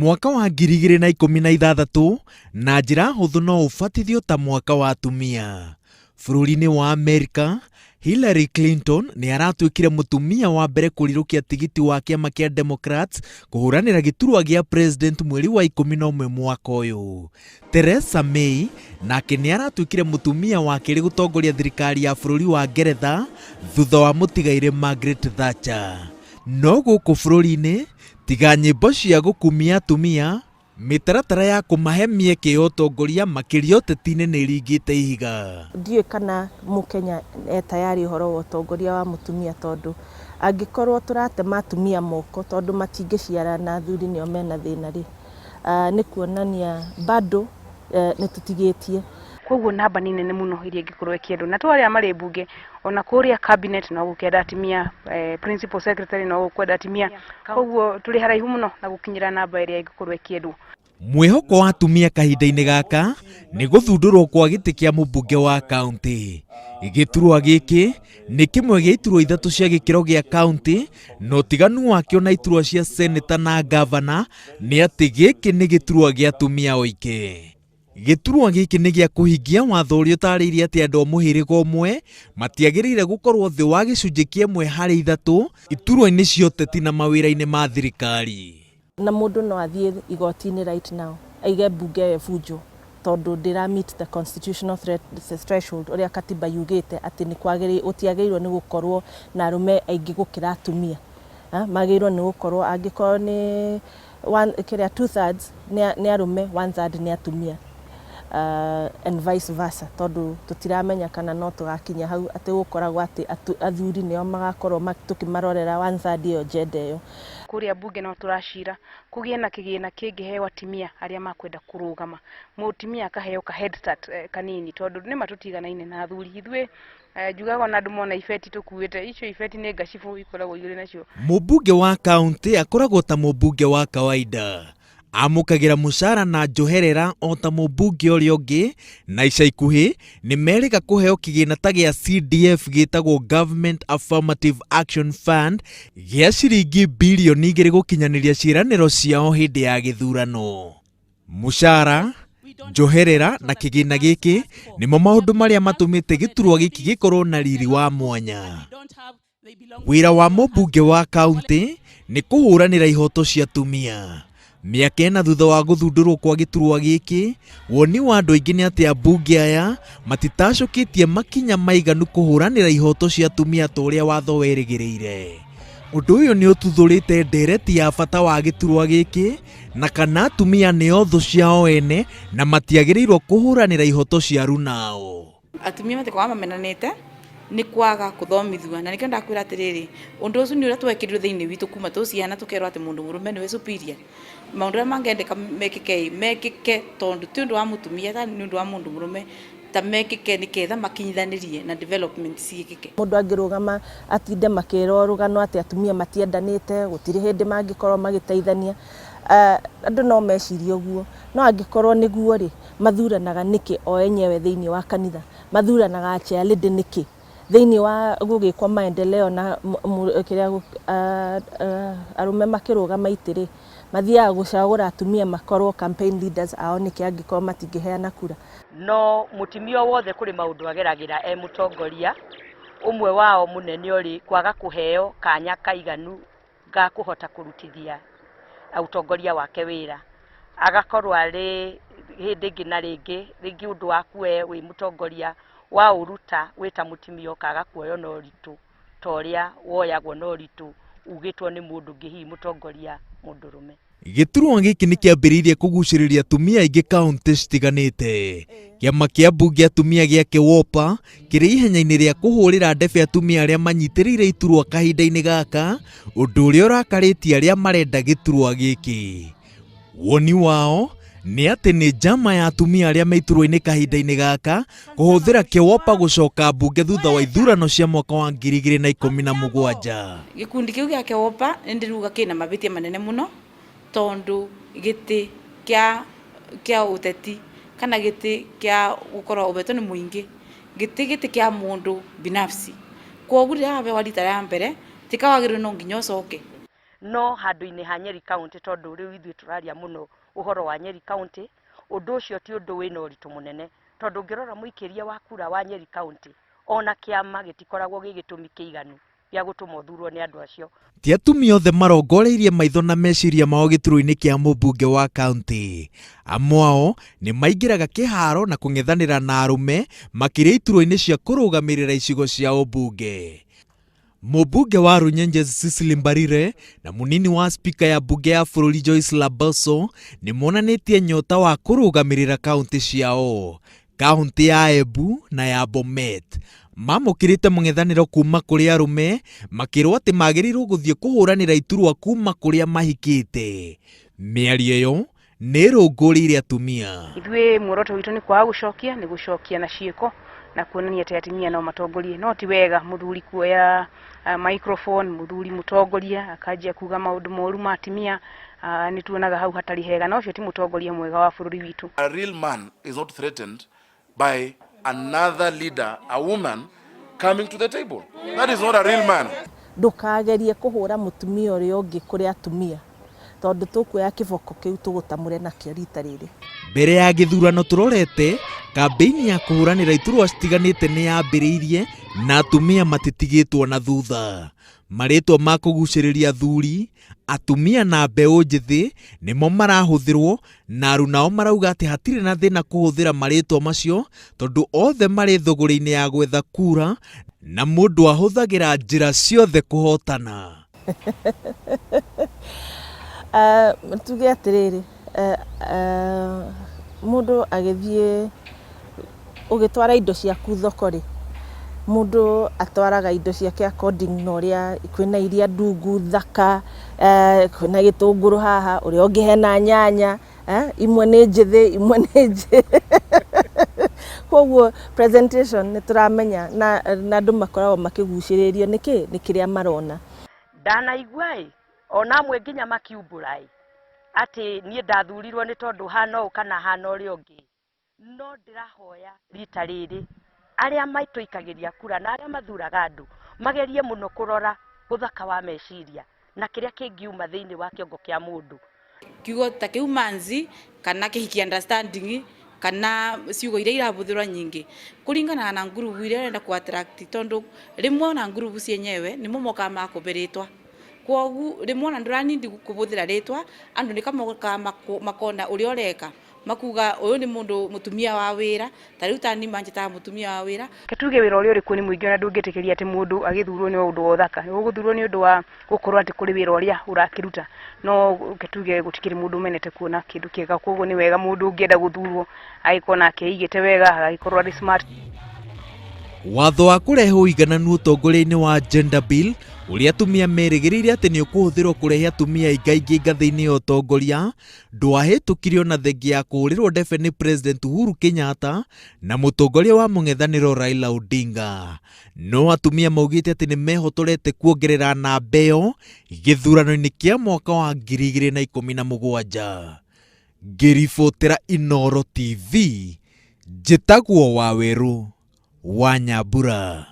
Mwaka wa 2016 na njĩra hũthũ no ũbatithio ta mwaka wa atumia. Bũrũri-inĩ wa Amerika, Hillary Clinton nĩ aratuĩkire mũtumia wa mbere kũrirũkia tigiti wa kĩama kĩa Democrats kũhũranĩra gĩturwa gĩa president mweri wa 11 mwaka ũyũ. Theresa May nake nĩ aratuĩkire mũtumia wa kerĩ gũtongoria thirikari ya bũrũri wa Ngeretha thutha wa mũtigairĩ Margaret Thatcher. No gũkũ bũrũri-inĩ, tiga nyĩmbo cia gũkumia atumia, mĩtaratara ya kũmahe mĩeke ya ũtongoria makĩria ũteti-inĩ nĩ ĩringĩte ihiga. Ndiũĩ kana Mũkenya tayari ũhoro wa ũtongoria wa mũtumia, tondũ angĩkorwo tũratema atumia moko tondũ matingĩciara na athuri nĩo mena thĩna rĩ, nĩ kuonania bado nĩ tũtigĩtie. Koguo namba nĩ nene mũno iria ingĩkorwo ĩkĩendwo, na twarĩa marĩ mbunge ona kũrĩa cabinet no gũkĩenda atumia, principal secretary no gũkwenda atumia, koguo tũrĩ haraihu mũno na gũkinyĩra namba ĩrĩa ingĩkorwo ĩkĩendwo. Mwĩhoko wa atumia kahinda-inĩ gaka nĩ gũthundũrwo kwa gĩtĩ kĩa mũmbunge wa kaũntĩ. Gĩturwa gĩkĩ nĩ kĩmwe gĩa iturwa ithatũ cia gĩkĩro gĩa kaũntĩ, no ũtiganu wakĩo na iturwa cia seneta na gavana nĩ atĩ gĩkĩ nĩ gĩturwa gĩa atumia oike. Gĩturwa gĩkĩ nĩ gĩa kũhingia watho ũrĩa ũtarĩirie atĩ andũ a mũhĩrĩga ũmwe matiagĩrĩire gũkorwo thĩ wa gĩcunjĩ kĩa 1/3 iturwa-inĩ cia ũteti na mawĩra-inĩ ma thirikari. Na mũndũ no athiĩ igoti-inĩ right now aige mbunge ya bunjo tondũ ndĩra meet the constitutional threshold ũrĩa katiba yugĩte atĩ nĩ gũtiagĩrĩirwo nĩ gũkorwo na arũme aingĩ gũkĩra atumia. Magĩrĩirwo nĩ gũkorwo angĩkorwo nĩ 2/3 nĩ arũme, 1/3 nĩ atumia. And vice versa, tondũ tũtiramenya kana no tũgakinya hau atĩ gũkoragwo atĩ athuri nĩo magakorwo tũkĩmarorera 1/3 ĩyo jenda ĩyo. Kũrĩa bunge no tũracira kũgĩe na kĩgĩna kĩngĩheo atimia arĩa makwenda kũrũgama, mũtumia akaheo ka head start kanini, tondũ nĩ matũtiganaine na athuri. Ithuĩ njugaga ona andũ mona ibeti tũkuĩte, icio ibeti nĩ ngacibũ ikoragwo igũrĩ nacio. Mũmbunge wa kaũntĩ akoragwo ta mũmbunge wa kawaida, amũkagĩra mũcara na njoherera o ta mũmbunge ũrĩa ũngĩ, na ica ikuhĩ nĩ merĩga kũheo kĩgĩna ta gĩa CDF gĩtagwo Government Affirmative Action Fund gĩa ciringi birioni 2 gũkinyanĩria ciĩranĩro ciao hĩndĩ ya gĩthurano. Mũcara, njoherera na kĩgĩna gĩkĩ nĩmo maũndũ marĩa matũmĩte gĩturwa gĩkĩ gĩkorwo na riri wa mwanya. Wĩra wa mũmbunge wa kaũntĩ nĩ kũhũranĩra ihoto cia atumia. Mĩaka ĩna thutha wa gũthundũrwo kwa gĩturwa gĩkĩ, woni wa andũ aingĩ nĩ atĩ ambunge aya matitacũkĩtie makinya maiganu kũhũranĩra ihoto cia atumia ta ũrĩa watho werĩgĩrĩire. Ũndũ ũyũ nĩ ũtuthũrĩte ndereti ya bata wa gĩturwa gĩkĩ na kana atumia nĩo thũ ciao ene na matiagĩrĩirwo kũhũranĩra ihoto cia runao. Atumia matikoragwo mamenanĩte nĩ kwaga kũthomithua, na nĩkĩo ndakwĩra atĩrĩrĩ, ũndũ ũcio nĩ ũrĩa twekĩrirwo thĩinĩ witũ kuma tũciana tũkerwo atĩ mũndũ mũrũme nĩwe superior. Maũndũ arĩa mangĩendeka mekĩke tondũ ti ũndũ wa mũtumia, nĩ ũndũ wa mũndũ mũrũme, ta mekĩke nĩketha makinyithanĩrie na development ciĩkĩke. Mũndũ angĩrũgama atinde makĩrwo rũgano atĩ atumia matiendanĩte, gũtirĩ hĩndĩ mangĩkorwo magĩteithania, andũ no mecirie ũguo. No angĩkorwo nĩguo rĩ, mathuranaga nĩkĩ o enyewe thĩinĩ wa kanitha, mathuranaga chairlady nĩkĩ thĩinĩ wa gũgĩkwa maendeleo na kĩrĩa arũme makĩrũgama itĩrĩ, mathiaga gũcagũra atumia makorwo campaign leaders ao nĩkĩ angĩkorwo matingĩheana kura. No mũtumia wothe kũrĩ maũndũ ageragĩra mũtongoria, ũmwe wao mũnene ũrĩ kwaga kũheo kanya kaiganu ga kũhota kũrutithia ũtongoria wake wĩra. Agakorwo arĩ hĩndĩ ĩngĩ na rĩngĩ ũndũ waku wĩ mũtongoria wa ũruta wĩta mũtumia ũkaga kuoyo na ũritũ ta ũrĩa woyagwo na ũritũ ugĩtwo nĩ mũndũ ũngĩ, hihi mũtongoria mũndũrũme. Gĩturwa gĩkĩ nĩ kĩambĩrĩirie kũgucĩrĩria atumia aingĩ kaũntĩ citiganĩte. Kĩama kĩa mbunge atumia gĩa Kĩwopa kĩrĩ ihenya-inĩ rĩa kũhũrĩra ndebe atumia arĩa manyitĩrĩire iturwa kahinda-inĩ gaka, ũndũ ũrĩa ũrakarĩtie arĩa marenda gĩturwa gĩkĩ. Woni wao nĩ atĩ nĩ njama ya atumia arĩa me iturwa-inĩ kahinda-inĩ gaka kũhũthĩra Kĩwopa gũcoka mbunge thutha wa ithurano cia mwaka wa 2017. Gĩkundi kĩu gĩa Kĩwopa nĩ ndĩruga kĩna mahĩtia manene mũno, tondũ gĩtĩ kĩa ũteti kana gĩtĩ kĩa gũkorwo ũbetwo nĩ mũingĩ, gĩtĩ kĩa mũndũ binafsi. Koguo rĩrĩa waheo rita rĩa mbere tikawagĩrĩrwo no nginya ũcoke. no handu-inĩ ha Nyeri County tondu riu ithuĩ tũraria mũno ũhoro wa Nyeri County, ũndũ ũcio ti ũndũ wĩna ũritũ mũnene tondu ũngĩrora mũikĩria wa kura wa Nyeri County ona kĩama gĩtikoragwo gĩgĩtũmi kĩiganu gĩa gũtũma ũthurwo nĩ andũ acio. Ti atumia othe marongoreirie maitho na meciria mao gĩturwa-inĩ kĩa mũmbunge wa kaunti. Amwe ao nĩ maingĩraga kĩharo na kũng'ethanĩra na arũme makĩria iturwa-inĩ cia kũrũgamĩrĩra icigo cia ũmbunge. Mũmbunge wa Runyenjes Cecily Mbarire na munini wa spika ya bunge ya bũrũri Joyce Laboso nĩ monanĩtie nyota wa kũrũgamĩrĩra kaunti ciao. Kaunti ya Embu na ya Bomet mamũkĩrĩte mũng'ethanĩro kuma kũrĩ arũme makĩrwo atĩ magĩrĩirwo gũthiĩ kũhũranĩra iturwa kuma kũrĩa mahikĩte. Mĩario ĩyo nĩ ĩrũngũrĩire atumia. Ithuĩ muoroto witũ nĩ kwaga gũcokia na ciĩko na kuonania atĩ atumia no matongorie, no ti wega muthuri kuoya microphone, muthuri mutongoria akanjia kuga maũndũ moru ma atumia. Nĩ tuonaga hau hatarĩ hega, na ũcio ti mutongoria mwega wa bũrũri witũ. A real man is not threatened by another leader, a woman coming to the table. That is not a real man. Ndukagerie kuhura mutumia ũrĩa ũngĩ kũrĩ atumia tondu tukuoya kĩboko kĩu tũgũtamũre nakĩo rita rĩrĩ. Mbere ya gĩthurano tũrorete, kambeini ya kũhũranĩra iturwa citiganĩte nĩ yambĩrĩirie na atumia matitigĩtwo na thutha. Marĩtwa ma kũgucĩrĩria athuri, atumia na mbeũ njĩthĩ nĩmo marahũthĩrwo, na aru nao marauga atĩ hatirĩ na thĩna kũhũthĩra marĩtwa macio tondu othe marĩ thũgũrĩ-inĩ ya gwetha kura na mũndũ ahũthagĩra njĩra ciothe kũhotana. Tuge atĩrĩrĩ, mũndũ agĩthiĩ ũgĩtwara indo ciaku thoko-rĩ, mũndũ atwaraga indo ciake according na ũrĩa kwĩna iria ndungu thaka, kwĩna gĩtũngũrũ haha, ũrĩa ũngĩ hena nyanya, imwe nĩ njĩthĩ, imwe nĩ njĩ. Koguo presentation nĩ tũramenya na andũ makoragwo makĩgucĩrĩrio nĩkĩ? Nĩ kĩrĩa marona. Ndanaigua ona amwe nginya makiumbũra atĩ niĩ ndathurirwo nĩ tondũ hana ũũ kana hana ũrĩa ũngĩ. No ndĩrahoya rita rĩrĩ arĩa maitũikagĩria kura na arĩa mathuraga andũ magerie mũno kũrora ũthaka wa meciria na kĩrĩa kĩngiuma thĩinĩ wa kĩongo kĩa mũndũ. Kiugo ta kĩu manzi kana kĩhiki understanding kana ciugo iria irahũthĩrwo nyingĩ kũringana na ngurubu iria arenda ku attract tondu rimwe na ngurubu cienyewe nimo moka makoberetwa. Kwogu rimwe na ndũranindi kũbũthĩra rĩtwa andũ nĩ kamoka makona ũrĩa ũreka makuga ũyũ nĩ mũndũ mutumia wa wĩra ta rĩu tani manjĩta mutumia wa wĩra. Ketuge wĩra ũrĩa ũrĩkuo nĩ mũingĩ na ndũngĩtĩkĩria atĩ mũndũ agĩthurwo nĩ ũndũ wa ũthaka, ũgũthurwo nĩ ũndũ wa gũkorwo atĩ kũrĩ wĩra ũrĩa ũrakĩruta. No ketuge gũtikĩrĩ mũndũ ũmenete kuona kĩndũ kĩega, koguo nĩ wega mũndũ ũngĩenda gũthurwo agĩkorwo nake aigĩte wega, agĩkorwo arĩ smart. Watho wa kũrehe ũigananu ũtongoria-inĩ wa Gender Bill ũrĩa atumia merĩgĩrĩire atĩ nĩ ũkũhũthĩrwo kũrehe atumia aingaingĩ ngathĩ-inĩ ya ũtongoria ndwahĩtũkirio na thengia ya kũhũrĩrwo ndebe nĩ President Uhuru Kenyatta na mũtongoria wa mũng'ethanĩro Raila Odinga. No atumia maugĩte atĩ nĩ mehotorete kuongerera namba ĩyo gĩthurano-inĩ kĩa mwaka wa 2017. Ngĩribotera Inooro TV, njĩtagwo Waweru wa Nyambura.